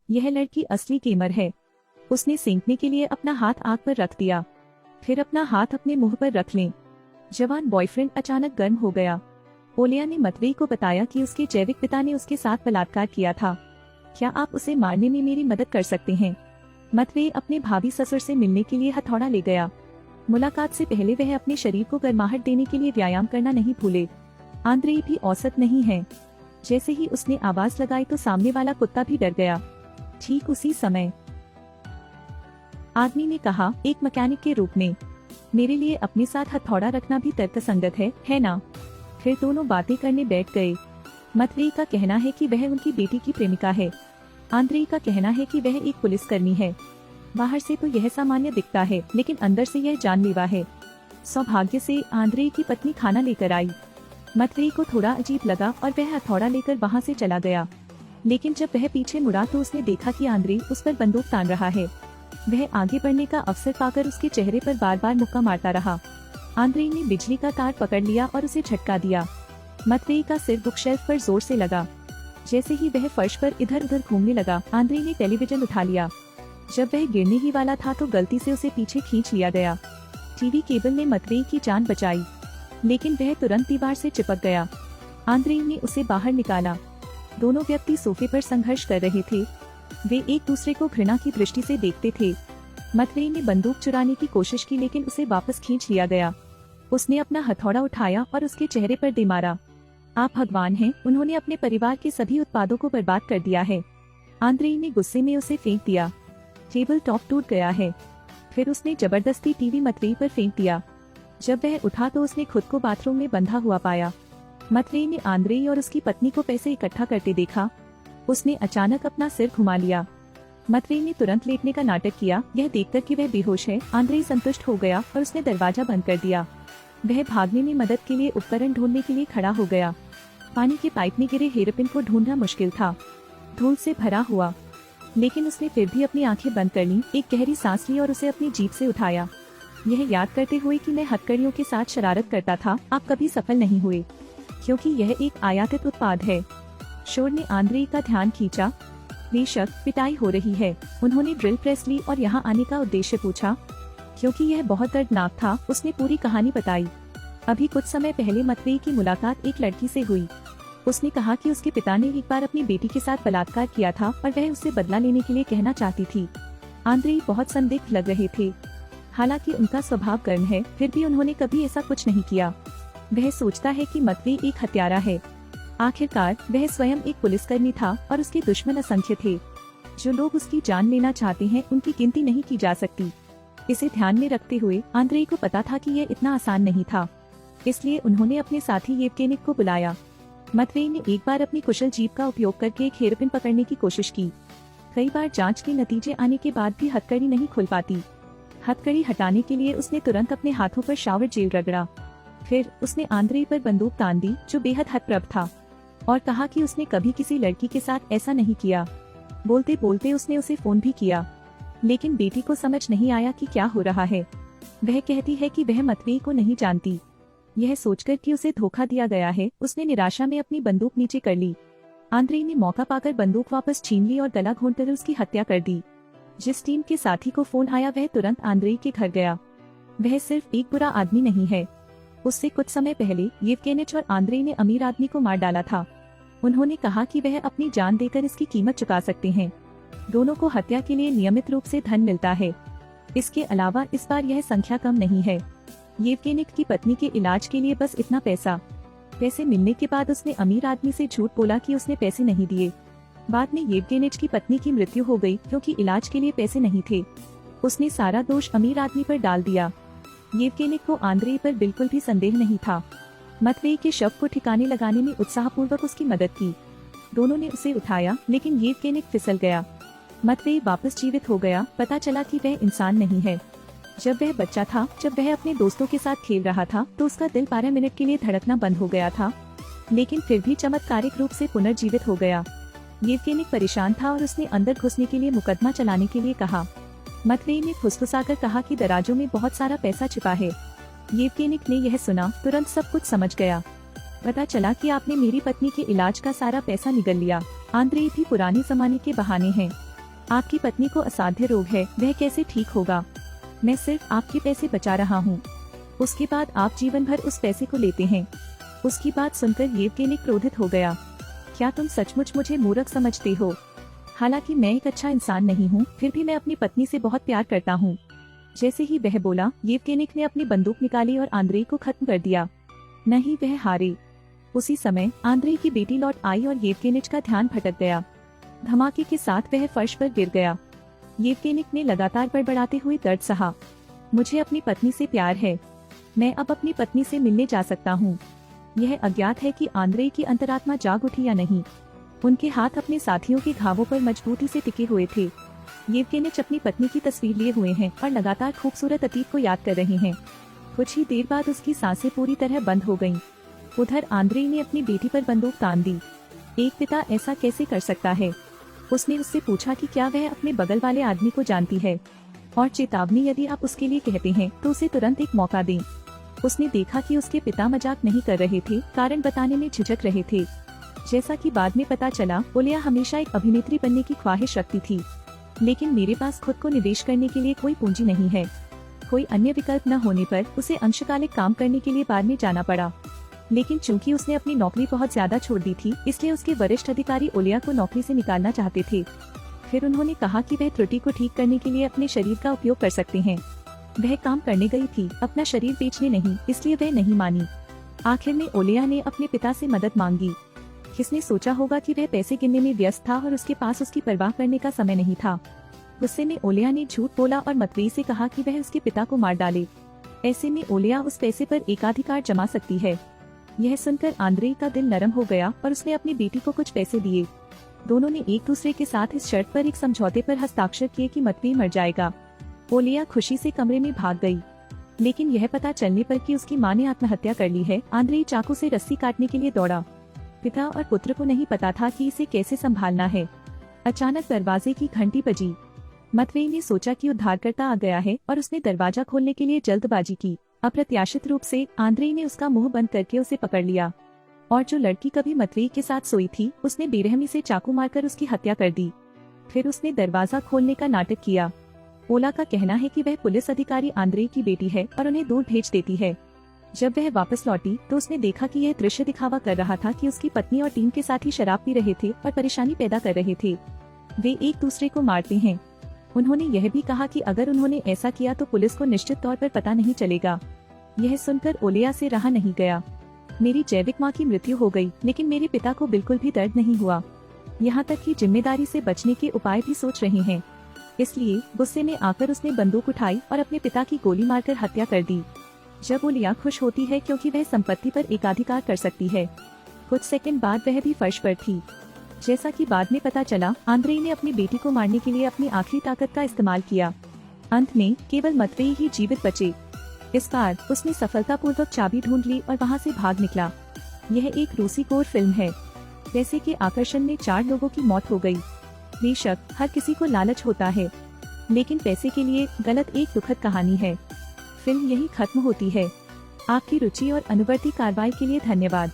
यह लड़की असली गेमर है। उसने सेंकने के लिए अपना हाथ आग पर रख दिया, फिर अपना हाथ अपने मुंह पर रख लें। जवान बॉयफ्रेंड अचानक गर्म हो गया। ओलिया ने मतवेई को बताया कि उसके जैविक पिता ने उसके साथ बलात्कार किया था। क्या आप उसे मारने में मेरी मदद कर सकते हैं? मतवेई अपने भाभी ससुर से मिलने के लिए हथौड़ा ले गया। मुलाकात से पहले वह अपने शरीर को गर्माहट देने के लिए व्यायाम करना नहीं भूले। आंद्रेई भी औसत नहीं है। जैसे ही उसने आवाज लगाई तो सामने वाला कुत्ता भी डर गया। ठीक उसी समय आदमी ने कहा, एक मैकेनिक के रूप में मेरे लिए अपने साथ हथौड़ा रखना भी तर्कसंगत है ना? फिर दोनों बातें करने बैठ गए। मतवेई का कहना है कि वह उनकी बेटी की प्रेमिका है। आंद्रेई का कहना है कि वह एक पुलिसकर्मी है। बाहर से तो यह सामान्य दिखता है, लेकिन अंदर से यह जानलेवा है। सौभाग्य से आंद्रेई की पत्नी खाना लेकर आई। मतवेई को थोड़ा अजीब लगा और वह हथौड़ा लेकर वहाँ से चला गया। लेकिन जब वह पीछे मुड़ा तो उसने देखा कि आंद्रेई उस पर बंदूक तान रहा है। वह आगे बढ़ने का अवसर पाकर उसके चेहरे पर बार बार मुक्का मारता रहा। आंद्रेई ने बिजली का तार पकड़ लिया और उसे झटका दिया। मतवेई का सिर बुकशेल्फ पर जोर से लगा। जैसे ही वह फर्श पर इधर उधर घूमने लगा, आंद्रेई ने टेलीविजन उठा लिया। जब वह गिरने ही वाला था तो गलती से उसे पीछे खींच लिया गया। टीवी केबल ने मतवेई की जान बचाई, लेकिन वह तुरंत दीवार से चिपक गया। आंद्रेई ने उसे बाहर निकाला। दोनों व्यक्ति सोफे पर संघर्ष कर रहे थे। वे एक दूसरे को घृणा की दृष्टि से देखते थे। मतवेई ने बंदूक चुराने की कोशिश की, लेकिन उसे वापस खींच लिया गया। उसने अपना हथौड़ा उठाया और उसके चेहरे पर दे मारा। आप भगवान हैं, उन्होंने अपने परिवार के सभी उत्पादों को बर्बाद कर दिया है। आंद्रेई ने गुस्से में उसे फेंक दिया। टेबल टॉप टूट गया है। फिर उसने जबरदस्ती टीवी मतवेई पर फेंक दिया। जब वह उठा तो उसने खुद को बाथरूम में बंधा हुआ पाया। मतवेई ने आंद्रेई और उसकी पत्नी को पैसे इकट्ठा करते देखा। उसने अचानक अपना सिर घुमा लिया। मतवेई ने तुरंत लेटने का नाटक किया। यह देखकर कि वह बेहोश है, आंद्रेई संतुष्ट हो गया और उसने दरवाजा बंद कर दिया। वह भागने में मदद के लिए उपकरण ढूंढने के लिए खड़ा हो गया। पानी के पाइप में गिरे हेयरपिन को ढूंढना मुश्किल था, धूल से भरा हुआ, लेकिन उसने फिर भी अपनी आंखें बंद कर ली, एक गहरी सांस ली और उसे अपनी जीप से उठाया। यह याद करते हुए कि मैं हथकड़ियों के साथ शरारत करता था, आप कभी सफल नहीं हुए, क्योंकि यह एक आयातित उत्पाद है। शोर ने आंद्रेई का ध्यान खींचा। बेशक पिटाई हो रही है। उन्होंने ड्रिल प्रेस ली और यहाँ आने का उद्देश्य पूछा, क्योंकि यह बहुत दर्दनाक था। उसने पूरी कहानी बताई। अभी कुछ समय पहले मतवेई की मुलाकात एक लड़की से हुई। उसने कहा कि उसके पिता ने एक बार अपनी बेटी के साथ बलात्कार किया था और वह उससे बदला लेने के लिए कहना चाहती थी। आंद्रेई बहुत संदिग्ध लग रहे थे। हालांकि उनका स्वभाव गर्म है, फिर भी उन्होंने कभी ऐसा कुछ नहीं किया। वह सोचता है कि मतवेई एक हत्यारा है। आखिरकार वह स्वयं एक पुलिसकर्मी था और उसके दुश्मन असंख्य थे। जो लोग उसकी जान लेना चाहते हैं, उनकी गिनती नहीं की जा सकती। इसे ध्यान में रखते हुए आंद्रेई को पता था कि यह इतना आसान नहीं था, इसलिए उन्होंने अपने साथी येवगेनिक को बुलाया। मतवेई ने एक बार अपनी कुशल जीप का उपयोग करके एक हेयरपिन पकड़ने की कोशिश की। कई बार जांच के नतीजे आने के बाद भी हथकड़ी नहीं खुल पाती। हथकड़ी हटाने के लिए उसने तुरंत अपने हाथों पर शावर जेल रगड़ा। फिर उसने आंद्रेई पर बंदूक तान दी, जो बेहद हतप्रभ था, और कहा कि उसने कभी किसी लड़की के साथ ऐसा नहीं किया। बोलते बोलते उसने उसे फोन भी किया, लेकिन बेटी को समझ नहीं आया कि क्या हो रहा है। वह कहती है कि वह मतवेई को नहीं जानती। यह सोचकर कि उसे धोखा दिया गया है, उसने निराशा में अपनी बंदूक नीचे कर ली। आंद्रेई ने मौका पाकर बंदूक वापस छीन ली और गला घोंटकर उसकी हत्या कर दी। जिस टीम के साथी को फोन आया वह तुरंत आंद्रेई के घर गया। वह सिर्फ एक बुरा आदमी नहीं है। उससे कुछ समय पहले येवगेनिच और आंद्रेई ने अमीर आदमी को मार डाला था। उन्होंने कहा कि वह अपनी जान देकर इसकी कीमत चुका सकते हैं। दोनों को हत्या के लिए नियमित रूप से धन मिलता है। इसके अलावा इस बार यह संख्या कम नहीं है। येवगेनिक की पत्नी के इलाज के लिए बस इतना पैसे मिलने के बाद उसने अमीर आदमी से झूठ बोला कि उसने पैसे नहीं दिए। बाद में येवगेनिच की पत्नी की मृत्यु हो गई क्योंकि इलाज के लिए पैसे नहीं थे। उसने सारा दोष अमीर आदमी पर डाल दिया। येवगेनिक को आंद्रेई पर बिल्कुल भी संदेह नहीं था। मतवेई के शव को ठिकाने लगाने में उत्साहपूर्वक उसकी मदद की। दोनों ने उसे उठाया, लेकिन येवगेनिक फिसल गया। मतवेई वापस जीवित हो गया। पता चला कि वह इंसान नहीं है। जब वह बच्चा था, जब वह अपने दोस्तों के साथ खेल रहा था, तो उसका दिल 12 मिनट के लिए धड़कना बंद हो गया था, लेकिन फिर भी चमत्कारिक रूप से पुनर्जीवित हो गया। येवगेनिक परेशान था और उसने अंदर घुसने के लिए मुकदमा चलाने के लिए कहा। मतवेई ने फुसफुसाकर कहा कि दराजों में बहुत सारा पैसा छिपा है। येवगेनिक ने यह सुना, तुरंत सब कुछ समझ गया। पता चला कि आपने मेरी पत्नी के इलाज का सारा पैसा निगल लिया। आंद्रेई भी पुराने जमाने के बहाने हैं। आपकी पत्नी को असाध्य रोग है, वह कैसे ठीक होगा? मैं सिर्फ आपके पैसे बचा रहा हूँ। उसके बाद आप जीवन भर उस पैसे को लेते हैं। उसकी बात सुनकर येवगेनी क्रोधित हो गया। क्या तुम सचमुच मुझे मूर्ख समझते हो? हालांकि मैं एक अच्छा इंसान नहीं हूँ, फिर भी मैं अपनी पत्नी से बहुत प्यार करता हूँ। जैसे ही वह बोला, येवगेनिक ने अपनी बंदूक निकाली और आंद्रेई को खत्म कर दिया। नहीं, वह हारे। उसी समय आंद्रेई की बेटी लौट आई और येवगेनिक का ध्यान भटक गया। धमाके के साथ वह फर्श पर गिर गया। येवगेनिक ने लगातार बड़बड़ाते हुए दर्द सहा। मुझे अपनी पत्नी से प्यार है। मैं अब अपनी पत्नी से मिलने जा सकता हूँ। यह अज्ञात है कि आंद्रेई की अंतरात्मा जाग उठी या नहीं। उनके हाथ अपने साथियों के घावों पर मजबूती से टिके हुए थे। येवगेनिक अपनी पत्नी की तस्वीर लिए हुए हैं और लगातार खूबसूरत अतीत को याद कर रहे हैं। कुछ ही देर बाद उसकी सांसें पूरी तरह बंद हो गईं। उधर आंद्रेई ने अपनी बेटी पर बंदूक तान दी। एक पिता ऐसा कैसे कर सकता है? उसने उससे पूछा कि क्या वह अपने बगल वाले आदमी को जानती है, और चेतावनी, यदि आप उसके लिए कहते हैं तो उसे तुरंत एक मौका दें। उसने देखा कि उसके पिता मजाक नहीं कर रहे थे, कारण बताने में झिझक रहे थे। जैसा कि बाद में पता चला, ओलिया हमेशा एक अभिनेत्री बनने की ख्वाहिश रखती थी, लेकिन मेरे पास खुद को निवेश करने के लिए कोई पूंजी नहीं है। कोई अन्य विकल्प न होने पर उसे अंशकालिक काम करने के लिए बाद में जाना पड़ा। लेकिन चूंकि उसने अपनी नौकरी बहुत ज्यादा छोड़ दी थी, इसलिए उसके वरिष्ठ अधिकारी ओलिया को नौकरी से निकालना चाहते थे। फिर उन्होंने कहा कि वह त्रुटि को ठीक करने के लिए अपने शरीर का उपयोग कर सकते हैं। वह काम करने गई थी, अपना शरीर बेचने नहीं, इसलिए वह नहीं मानी। आखिर में ओलिया ने अपने पिता से मदद मांगी। किसने सोचा होगा कि वह पैसे गिनने में व्यस्त था और उसके पास उसकी परवाह करने का समय नहीं था। गुस्से में ओलिया ने झूठ बोला और मतवेई से कहा कि वह उसके पिता को मार डाले। ऐसे में ओलिया उस पैसे पर एकाधिकार जमा सकती है। यह सुनकर आंद्रेई का दिल नरम हो गया और उसने अपनी बेटी को कुछ पैसे दिए। दोनों ने एक दूसरे के साथ इस शर्त पर एक समझौते पर हस्ताक्षर किए कि मतवेई मर जाएगा। ओलिया खुशी से कमरे में भाग गई, लेकिन यह पता चलने पर कि उसकी मां ने आत्महत्या कर ली है, आंद्रेई चाकू से रस्सी काटने के लिए दौड़ा। पिता और पुत्र को नहीं पता था कि इसे कैसे संभालना है। अचानक दरवाजे की घंटी बजी। मतवेई ने सोचा कि उद्धारकर्ता आ गया है और उसने दरवाजा खोलने के लिए जल्दबाजी की। अप्रत्याशित रूप से आंद्रेई ने उसका मुंह बंद करके उसे पकड़ लिया, और जो लड़की कभी मतवेई के साथ सोई थी, उसने बेरहमी से चाकू मारकर उसकी हत्या कर दी। फिर उसने दरवाजा खोलने का नाटक किया। ओला का कहना है कि वह पुलिस अधिकारी आंद्रेई की बेटी है और उन्हें दूर भेज देती है। जब वह वापस लौटी तो उसने देखा कि यह दृश्य दिखावा कर रहा था कि उसकी पत्नी और टीम के साथ ही शराब पी रहे थे और परेशानी पैदा कर रहे थे। वे एक दूसरे को मारते हैं। उन्होंने यह भी कहा कि अगर उन्होंने ऐसा किया तो पुलिस को निश्चित तौर पर पता नहीं चलेगा। यह सुनकर ओलिया से रहा नहीं गया। मेरी जैविक माँ की मृत्यु हो गई, लेकिन मेरे पिता को बिल्कुल भी दर्द नहीं हुआ। यहाँ तक कि जिम्मेदारी से बचने के उपाय भी सोच रहे हैं। इसलिए गुस्से में आकर उसने बंदूक उठाई और अपने पिता की गोली मारकर हत्या कर दी। जब ओलिया खुश होती है क्योंकि वह संपत्ति पर एकाधिकार कर सकती है। कुछ सेकंड बाद वह भी फर्श पर थी। जैसा कि बाद में पता चला, आंद्रेई ने अपनी बेटी को मारने के लिए अपनी आखिरी ताकत का इस्तेमाल किया। अंत में केवल मतवेई ही जीवित बचे। इस बार उसने सफलतापूर्वक चाबी ढूंढ ली और वहां से भाग निकला। यह एक रूसी कोर फिल्म है। पैसे के आकर्षण में 4 लोगों की मौत हो गई। बेशक हर किसी को लालच होता है, लेकिन पैसे के लिए गलत एक दुखद कहानी है। फिल्म यही खत्म होती है। आपकी रुचि और अनुवर्ती कार्रवाई के लिए धन्यवाद।